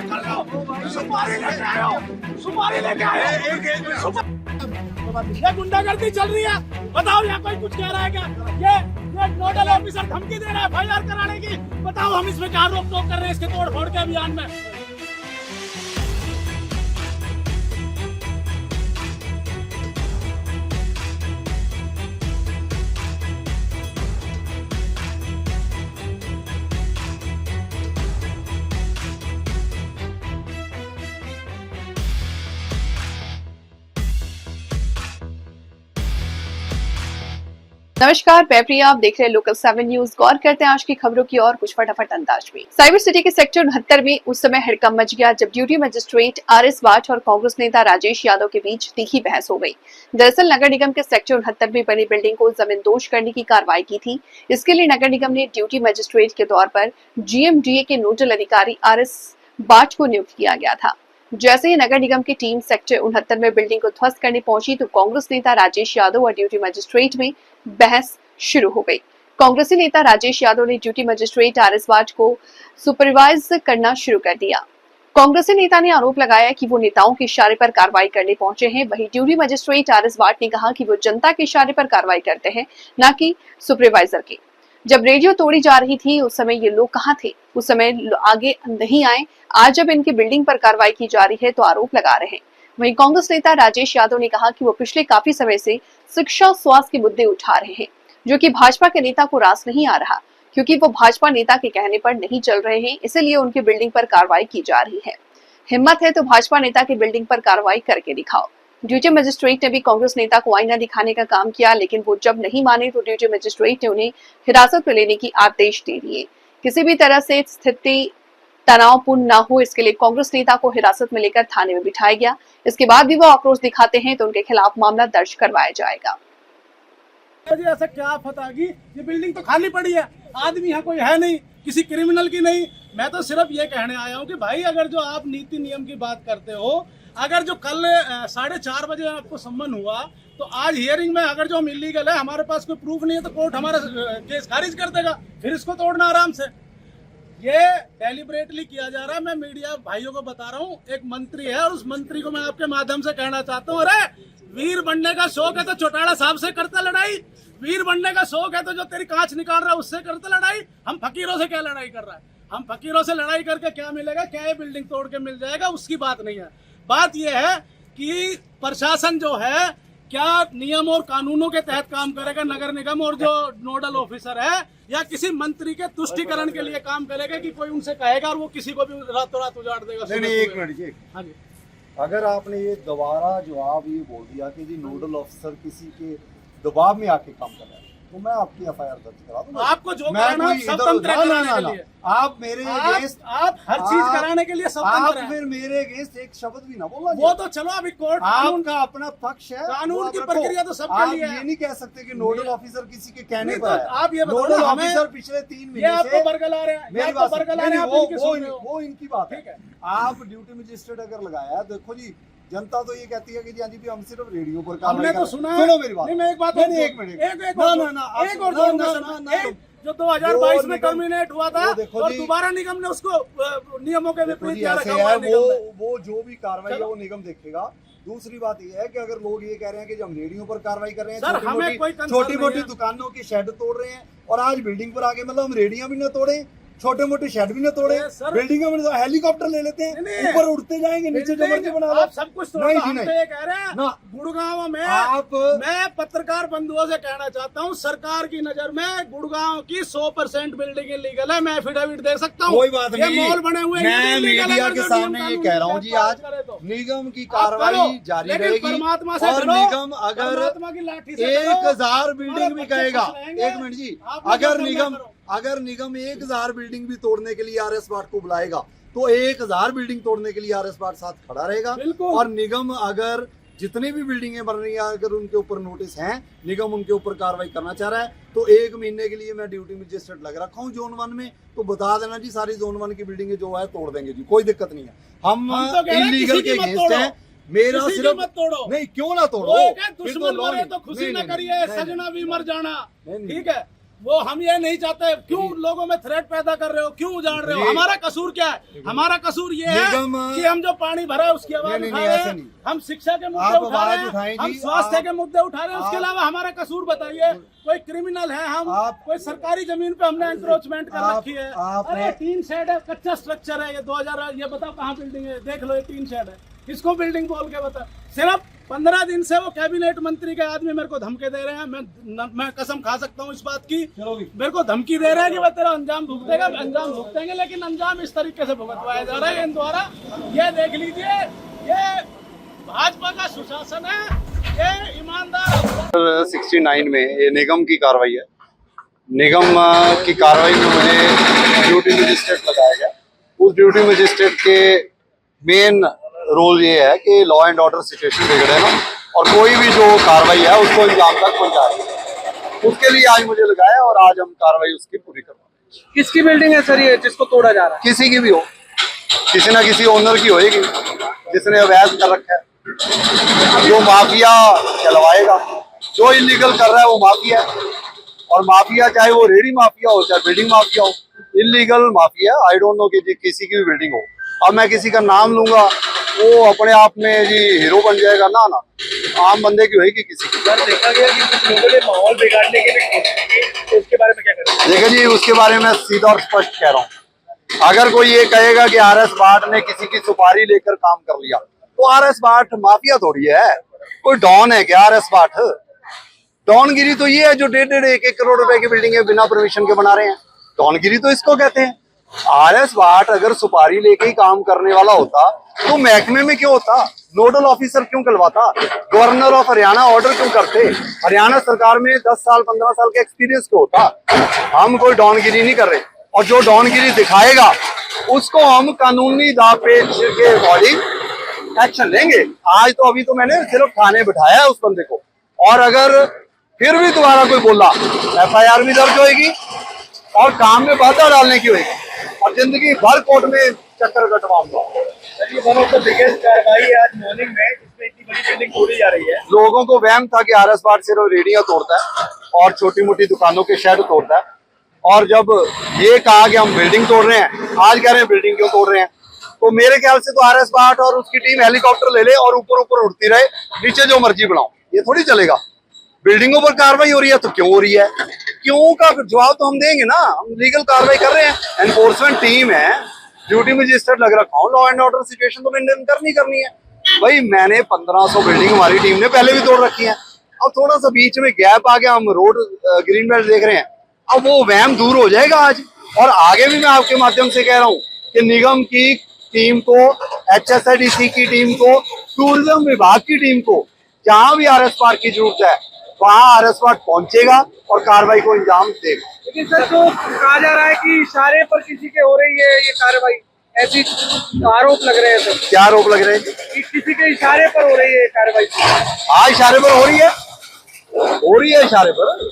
कर लो। सुपारी लेके आए हो, सुपारी लेके आए हो। ये गुंडागर्दी चल रही है, बताओ यहाँ कोई कुछ कह रहा है क्या? ये नोडल ऑफिसर धमकी दे रहा है FIR कराने की, बताओ हम इसमें क्या रोक टोक कर रहे हैं इसके तोड़ फोड़ के अभियान में? नमस्कार, मैं प्रिया, आप देख रहे हैं लोकल 7 न्यूज। गौर करते हैं आज की खबरों की और कुछ फटाफट अंदाज में। साइबर सिटी के सेक्टर 69 में उस समय हड़कंप मच गया जब ड्यूटी मजिस्ट्रेट RS वाट और कांग्रेस नेता राजेश यादव के बीच तीखी बहस हो गई। दरअसल नगर निगम के सेक्टर 69 में बनी बिल्डिंग को जमींदोज करने की कार्रवाई की थी। इसके लिए नगर निगम ने ड्यूटी मजिस्ट्रेट के तौर पर GMDA के नोडल अधिकारी RS वाट को नियुक्त किया गया था। जैसे ही नगर निगम की टीम सेक्टर 69 में बिल्डिंग को ध्वस्त करने पहुंची तो कांग्रेस नेता राजेश यादव और ड्यूटी मजिस्ट्रेट में बहस शुरू हो गई। कांग्रेसी नेता राजेश यादव ने ड्यूटी मजिस्ट्रेट RS वाट को सुपरवाइज करना शुरू कर दिया। कांग्रेसी नेता ने आरोप लगाया कि वो नेताओं के इशारे पर कार्रवाई करने पहुंचे हैं। वहीं ड्यूटी मजिस्ट्रेट RS वाट ने कहा कि वो जनता के इशारे पर कार्रवाई करते हैं, न कि सुपरवाइजर के। जब रेडियो तोड़ी जा रही थी उस समय ये लोग कहाँ थे? उस समय आगे नहीं आए। आज जब इनकी बिल्डिंग पर कार्रवाई की जा रही है तो आरोप लगा रहे हैं। वहीं कांग्रेस नेता राजेश यादव ने कहा कि वो पिछले काफी समय से शिक्षा और स्वास्थ्य के मुद्दे उठा रहे हैं, जो कि भाजपा के नेता को रास नहीं आ रहा, क्योंकि वो भाजपा नेता के कहने पर नहीं चल रहे हैं, इसलिए उनकी बिल्डिंग पर कार्रवाई की जा रही है। हिम्मत है तो भाजपा नेता की बिल्डिंग पर कार्रवाई करके दिखाओ। ड्यूटी मजिस्ट्रेट ने भी कांग्रेस नेता को आईना दिखाने का काम किया, लेकिन वो जब नहीं माने तो ड्यूटी मजिस्ट्रेट ने उन्हें हिरासत में लेने की आदेश दे दिए। किसी भी तरह से स्थिति तनावपूर्ण न हो, इसके लिए कांग्रेस नेता को हिरासत में लेकर थाने में बिठाया गया। इसके बाद भी वो आक्रोश दिखाते हैं तो उनके खिलाफ मामला दर्ज करवाया जाएगा। जी ऐसा क्या आफत आ गई? ये बिल्डिंग तो खाली पड़ी है, आदमी यहाँ कोई है नहीं, किसी क्रिमिनल की नहीं। मैं तो सिर्फ ये कहने आया हूँ कि भाई अगर जो आप नीति नियम की बात करते हो, अगर जो कल 4:30 बजे आपको सम्मन हुआ तो आज हियरिंग में अगर जो हम इलीगल है, हमारे पास कोई प्रूफ नहीं है तो कोर्ट हमारा केस खारिज कर देगा, फिर इसको तोड़ना आराम से। ये डेलिबरेटली किया जा रहा है। मैं मीडिया भाइयों को बता रहा हूँ, एक मंत्री है और उस मंत्री को मैं आपके माध्यम से कहना चाहता हूँ, अरे वीर बनने का शौक है तो चौटाला साहब से करता लड़ाई, वीर बनने का शौक है तो जो तेरी कांच निकाल रहा है उससे करता लड़ाई। हम फकीरों से क्या लड़ाई कर रहा है? हम फकीरों से लड़ाई करके क्या मिलेगा? क्या ये बिल्डिंग तोड़ के मिल जाएगा? उसकी बात नहीं है। बात यह है कि प्रशासन जो है क्या नियम और कानूनों के तहत काम करेगा, नगर निगम और जो नोडल ऑफिसर है, या किसी मंत्री के तुष्टिकरण के लिए काम करेगा कि कोई उनसे कहेगा और वो किसी को भी रातों रात उजाड़ देगा? नहीं, एक मिनट जी। हाँ जी, अगर आपने ये दोबारा जवाब ये बोल दिया कि जी नोडल ऑफिसर किसी के दबाव में आके काम कर रहा है तो मैं आपकी FIR दर्ज करा दूंगा। आपको जो कराना है स्वतंत्र कराने के लिए आप मेरे अगेंस्ट आप हर चीज कराने के लिए स्वतंत्र हैं। आप फिर मेरे अगेंस्ट एक शब्द भी ना बोलना। वो तो चलो अभी कोर्ट आपका अपना पक्ष है, कानून की प्रक्रिया तो सबके लिए है। ये नहीं कह सकते कि नोडल ऑफिसर किसी के कहने पर है। आप ये नोडल ऑफिसर पिछले 3 महीने से आपको बरगला रहे हैं, मेरी बात वो इनकी बात है। आप ड्यूटी मजिस्ट्रेट अगर लगाया, देखो जी जनता तो ये कहती है कि जी भी हम सिर्फ रेडियो पर काम हमने तो सुना। सुनो मेरी बात। नहीं, मैं एक बात नहीं, एक मिनट एक और जो 2022 में टर्मिनेट हुआ था और दोबारा निगम ने उसको नियमों के विपरीत किया रखा हुआ है। वो जो भी कार्रवाई है वो निगम देखेगा। दूसरी बात ये है कि अगर लोग ये कह रहे हैं कि हम रेडियो पर कार्रवाई कर रहे हैं, छोटी मोटी दुकानों की शेड तोड़ रहे हैं और आज बिल्डिंग पर आके मतलब हम रेडियो भी न तोड़े, छोटे मोटे शेड भी न तोड़े, बिल्डिंग में तो हेलीकॉप्टर ले लेते हैं, ऊपर उड़ते जाएंगे, नीचे जो मर्जी बना लो। सब कुछ नहीं, हम तो ये कह रहे हैं गुड़गांव में मैं पत्रकार बंधुओं से कहना चाहता हूँ, सरकार की नजर में गुड़गांव की 100% बिल्डिंग इलीगल है। मैं एफिडेविट दे सकता हूँ। कोई बात नहीं, मॉल बने हुए हैं। मैं मीडिया के सामने ये कह रहा हूँ जी, आज निगम की कार्रवाई जारी रहेगी और निगम अगर 1000 बिल्डिंग भी कहेगा, एक मिनट जी, अगर निगम 1000 बिल्डिंग भी तोड़ने के लिए RS वाट को बुलाएगा तो 1000 बिल्डिंग तोड़ने के लिए RS वाट साथ खड़ा रहेगा। और निगम अगर जितनी भी बिल्डिंगें बन रही हैं अगर उनके ऊपर नोटिस हैं, निगम उनके ऊपर कार्रवाई करना चाह रहा है तो 1 महीने के लिए मैं ड्यूटी मजिस्ट्रेट लग रखा हूँ जोन 1 में, तो बता देना जी सारी जोन 1 की बिल्डिंगें जो है तोड़ देंगे जी, कोई दिक्कत नहीं है। हम इलीगल के अगेंस्ट हैं। मेरा सिर्फ मत तोड़ो। नहीं, क्यों ना तोड़ो, दुश्मन मरे तो खुशी न करिए, सजना भी मर जाना, ठीक है। वो हम ये नहीं चाहते। क्यों लोगों में थ्रेट पैदा कर रहे हो, क्यों उजाड़ रहे हो? हमारा कसूर क्या है? हमारा कसूर ये है कि हम जो पानी भरा है उसकी आवाज उठा रहे हैं, हम शिक्षा के मुद्दे उठा रहे हैं, हम स्वास्थ्य के मुद्दे उठा रहे हैं। उसके अलावा हमारा कसूर बताइए। कोई क्रिमिनल है हम? कोई सरकारी जमीन पे हमने एंक्रोचमेंट कर रखी है? अरे टीन शेड है, कच्चा स्ट्रक्चर है, ये 2000, ये बताओ कहाँ बिल्डिंग है? देख लो, ये टीन शेड है, इसको बिल्डिंग बोल के बता। सिर्फ 15 दिन से वो कैबिनेट मंत्री के आदमी मेरे को धमके दे रहे हैं। मैं कसम खा सकता हूँ इस बात की। मेरे को धमकी दे रहे हैं कि वह तेरा अंजाम भुगतेगा, अंजाम भुगतेंगे, लेकिन अंजाम इस तरीके से भुगतवाया जा रहा है इन द्वारा। ये देख लीजिए, ये भाजपा का सुशासन है, ये ईमानदार। 69 में ये निगम की कार्रवाई है। निगम की कार्रवाई में मुझे ड्यूटी मजिस्ट्रेट लगाया गया। उस ड्यूटी मजिस्ट्रेट के मेन रोल ये है कि लॉ एंड ऑर्डर सिचुएशन बिगड़े ना, और कोई भी जो कार्रवाई है उसको अंजाम तक पहुंचाए। उसके लिए आज मुझे लगाया और आज हम कार्रवाई उसकी पूरी करवाएंगे। किसकी बिल्डिंग है सर ये जिसको तोड़ा जा रहा है? किसी की भी हो, किसी ना किसी ओनर की होएगी जिसने अवैध कर रखा है। जो माफिया चलवाएगा, जो इलीगल कर रहा है वो माफिया है। और माफिया चाहे वो रेडी माफिया हो, चाहे बिल्डिंग माफिया हो, illegal mafia, I don't know कि किसी की भी बिल्डिंग हो। अब मैं किसी का नाम लूंगा, वो अपने आप में जी हीरो बन जाएगा ना, आम बंदे की होगी किसी की। सर देखा गया कि कुछ लोगों ने माहौल बिगाड़ने की भी कोशिश की, तो उसके बारे में क्या करें? देखिए जी, उसके बारे में सीधा और स्पष्ट कह रहा हूँ। अगर कोई ये कहेगा कि आर एस भाट ने किसी की सुपारी लेकर काम कर लिया, तो आर एस भाट माफिया थोड़ी है, कोई डॉन है क्या आर एस भाट? डॉनगिरी तो ये है जो 1.5 करोड़ रुपए की बिल्डिंग है बिना परमिशन के बना रहे हैं। डॉनगिरी तो इसको कहते हैं। आर एस भाट अगर सुपारी लेके ही काम करने वाला होता तो महकमे में क्यों होता? नोडल ऑफिसर क्यों कहलवाता? गवर्नर ऑफ हरियाणा ऑर्डर क्यों करते? हरियाणा सरकार में 10 साल 15 साल का एक्सपीरियंस क्यों होता? हम कोई डॉनगिरी नहीं कर रहे, और जो डॉनगिरी दिखाएगा उसको हम कानूनी दावपेच के अकॉर्डिंग एक्शन लेंगे। आज तो अभी तो मैंने सिर्फ थाने बिठाया है उस बंदे को, और अगर फिर भी तुम्हारा कोई बोला, FIR भी दर्ज होगी और काम में बाधा डालने की होगी, और जिंदगी भर कोर्ट में चक्कर कटवाऊंगा। आज मॉर्निंग में इसमें इतनी बड़ी बिल्डिंग तोड़ी जा रही है। लोगों को वहम था कि आर एस भाट सिर्फ रेडियां तोड़ता है और छोटी मोटी दुकानों के शेड तोड़ता है, और जब ये कहा कि हम बिल्डिंग तोड़ रहे हैं, आज कह रहे हैं बिल्डिंग क्यों तोड़ रहे हैं? तो मेरे ख्याल से तो आर एस भाट और उसकी टीम हेलीकॉप्टर ले ले और ऊपर ऊपर उड़ती रहे, नीचे जो मर्जी बनाओ, ये थोड़ी चलेगा। बिल्डिंगों पर कार्रवाई हो रही है तो क्यों हो रही है? क्यों का जवाब तो हम देंगे ना। हम लीगल कार्रवाई कर रहे हैं, एनफोर्समेंट टीम है, ड्यूटी मजिस्ट्रेट लग रखा हूँ, लॉ एंड ऑर्डर सिचुएशन तो मेंटेन करनी है भाई। मैंने 1500 बिल्डिंग हमारी टीम ने पहले भी तोड़ रखी है। अब थोड़ा सा बीच में गैप आ गया, हम रोड ग्रीन बेल्ट देख रहे हैं, अब वो वहम दूर हो जाएगा आज। और आगे भी मैं आपके माध्यम से कह रहा हूँ कि निगम की टीम को, HSIDC की टीम को, टूरिज्म विभाग की टीम को, जहां भी आर एस भाट की जरूरत है वहां आर एस भाट पहुंचेगा और कार्रवाई को अंजाम देगा। लेकिन सर जो कहा जा रहा है कि इशारे पर किसी के हो रही है ये कार्रवाई, ऐसी आरोप लग रहे हैं सर। क्या आरोप लग रहे हैं? कि किसी के इशारे पर हो रही है कार्रवाई। हाँ, इशारे पर हो रही है इशारे पर,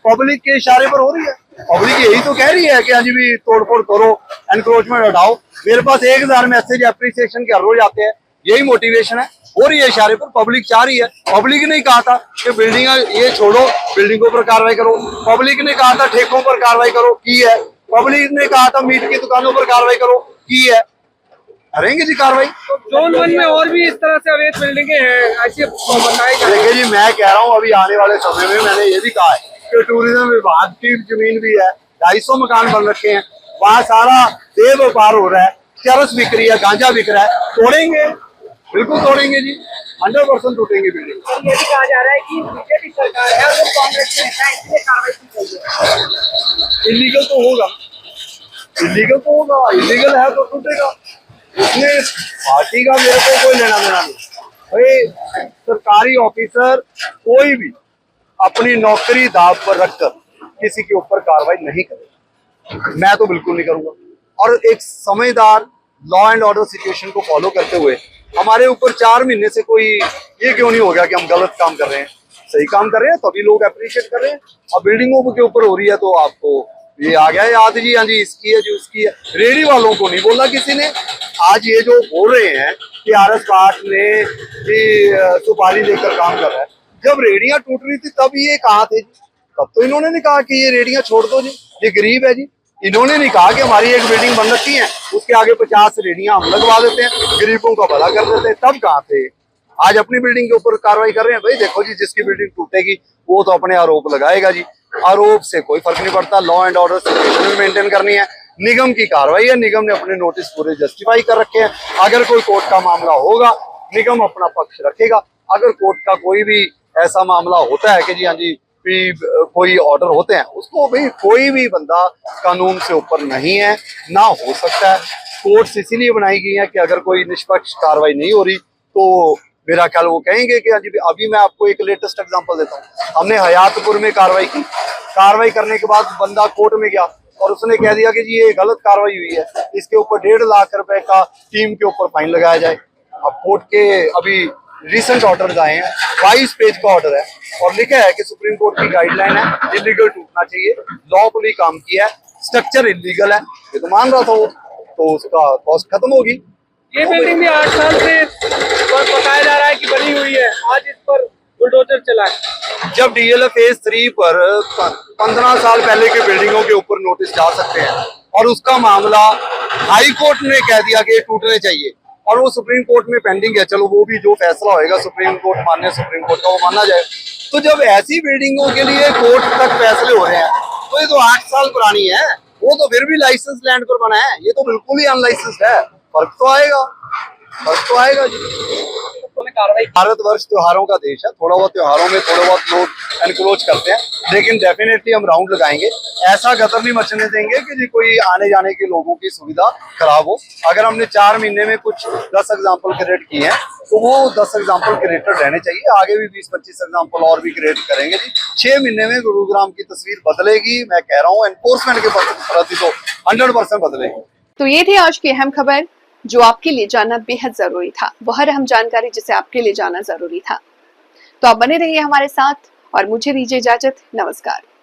पब्लिक के इशारे पर हो रही है। पब्लिक यही तो कह रही है कि आज भी तोड़फोड़ करो, एनक्रोचमेंट हटाओ। मेरे पास 1000 मैसेज एप्रिसिएशन के हर रोज आते हैं, यही मोटिवेशन है। हो रही है इशारे पर, पब्लिक चाह रही है। पब्लिक ने कहा था कि बिल्डिंग ये छोड़ो, बिल्डिंगों पर कार्रवाई करो। पब्लिक ने कहा था ठेकों पर कार्रवाई करो, की है। पब्लिक ने कहा था मीट की दुकानों पर कार्रवाई करो, की है। करेंगे जी कार्रवाई। तो जोन 1 में और भी इस तरह से अवैध बिल्डिंगें हैं ऐसे बताई जा रही है। देखिए जी, मैं कह रहा हूँ अभी आने वाले समय में मैंने ये भी कहा है कि टूरिज्म विभाग की जमीन भी है, 250 मकान बन रखे हैं, वहाँ सारा देह व्यापार हो रहा है, चरस बिक रही है, गांजा बिक रहा है। तोड़ेंगे, बिल्कुल तोड़ेंगे जी, 100% टूटेंगे बिल्डिंग। ये भी कहा जा रहा है कि बीजेपी सरकार है और कांग्रेस के नेता इसलिए कार्रवाई की चाहिए। इलीगल तो होगा, इलीगल है तो टूटेगा। इसमें पार्टी का मेरे को कोई लेना देना नहीं भाई। सरकारी ऑफिसर कोई भी अपनी नौकरी दाव पर रखकर किसी के ऊपर कार्रवाई नहीं करेगा, मैं तो बिल्कुल नहीं करूंगा। और एक समझदार लॉ एंड ऑर्डर सिचुएशन को फॉलो करते हुए हमारे ऊपर 4 महीने से कोई ये क्यों नहीं हो गया कि हम गलत काम कर रहे हैं, सही काम कर रहे हैं, तभी लोग अप्रिशिएट कर रहे हैं। अब बिल्डिंगों के ऊपर हो रही है तो आपको ये आ गया याद जी, हाँ जी इसकी है जी उसकी है। रेडी वालों को नहीं बोला किसी ने। आज ये जो बोल रहे हैं कि आर एस भाट ने सुपारी लेकर काम कर रहा है, जब रेडियां टूट रही थी तब ये कहाँ थे? तब तो इन्होंने नहीं कहा कि ये रेडियां छोड़ दो जी, ये गरीब है जी। इन्होंने नहीं कहा कि हमारी एक बिल्डिंग बन रखी है, उसके आगे 50 रेडियां हम लगवा देते हैं, गरीबों का भला कर देते हैं। तब कहाँ थे? आज अपनी बिल्डिंग के ऊपर कार्रवाई कर रहे हैं। भाई देखो जी, जिसकी बिल्डिंग टूटेगी वो तो अपने आरोप लगाएगा जी। आरोप से कोई फर्क नहीं पड़ता, law and order situation maintain करनी है। निगम की कार्रवाई है, निगम ने अपने नोटिस पूरे जस्टिफाई कर रखे हैं। अगर कोई कोर्ट का मामला होगा, निगम अपना पक्ष रखेगा। अगर कोर्ट का कोई भी ऐसा मामला होता है कि जी हाँ जी भी कोई ऑर्डर होते हैं, उसको भाई कोई भी बंदा कानून से ऊपर नहीं है, ना हो सकता है। कोर्ट्स इसीलिए बनाई गई है कि अगर कोई निष्पक्ष कार्रवाई नहीं हो रही तो मेरा ख्याल वो कहेंगे कि जी अभी मैं आपको एक लेटेस्ट एग्जांपल देता हूँ। हमने हयातपुर में कार्रवाई की, कार्रवाई करने के बाद बंदा कोर्ट में गया और उसने कह दिया कि जी ये गलत कार्रवाई हुई है, इसके ऊपर 1.5 लाख रुपए का टीम के ऊपर फाइन लगाया जाए। अब कोर्ट के अभी रिसेंट ऑर्डर्स आए हैं, 22 पेज का ऑर्डर है और लिखा है कि सुप्रीम कोर्ट की गाइडलाइन है इलीगल टूटना चाहिए, लॉफुली काम किया है, स्ट्रक्चर इलीगल है, ये तो मान रहा था वो, तो उसका कॉस्ट खत्म होगी। ये बिल्डिंग भी 8 साल से बताया जा रहा है कि बनी हुई है, आज इस पर बुलडोजर चला है। जब डीएलएफ फेज 3 पर 15 साल पहले के बिल्डिंगों के ऊपर नोटिस जा सकते हैं और उसका मामला हाई कोर्ट ने कह दिया कि टूटने चाहिए और वो सुप्रीम कोर्ट में पेंडिंग है, चलो वो भी जो फैसला होएगा सुप्रीम कोर्ट मान्य सुप्रीम कोर्ट का वो माना जाए। तो जब ऐसी बिल्डिंगों के लिए कोर्ट तक फैसले हो रहे हैं तो ये तो 8 साल पुरानी है, वो तो फिर भी लाइसेंस लैंड पर बना है, ये तो बिल्कुल ही अनलाइसेंस्ड है। फर्क तो आएगा, फर्क तो आएगा जी। भारतवर्ष त्योहारों का देश है, थोड़ा बहुत त्योहारों में थोड़ा बहुत लोग एनक्रोच करते हैं, लेकिन डेफिनेटली हम राउंड लगाएंगे। ऐसा गदर नहीं मचने देंगे कि जी कोई आने जाने के लोगों की सुविधा खराब हो। अगर हमने 4 महीने में कुछ 10 एग्जाम्पल क्रिएट किए हैं तो वो 10 एग्जाम्पल क्रिएटेड रहने चाहिए। आगे भी 20-25 एग्जाम्पल और भी क्रिएट करेंगे जी। 6 महीने में गुरुग्राम की तस्वीर बदलेगी, मैं कह रहा हूँ। एनफोर्समेंट के प्रति तो 100% बदलेगी। तो ये थी आज की अहम खबर जो आपके लिए जानना बेहद जरूरी था, वह अहम जानकारी जिसे आपके लिए जानना जरूरी था। तो आप बने रहिए हमारे साथ और मुझे दीजिए इजाजत। नमस्कार।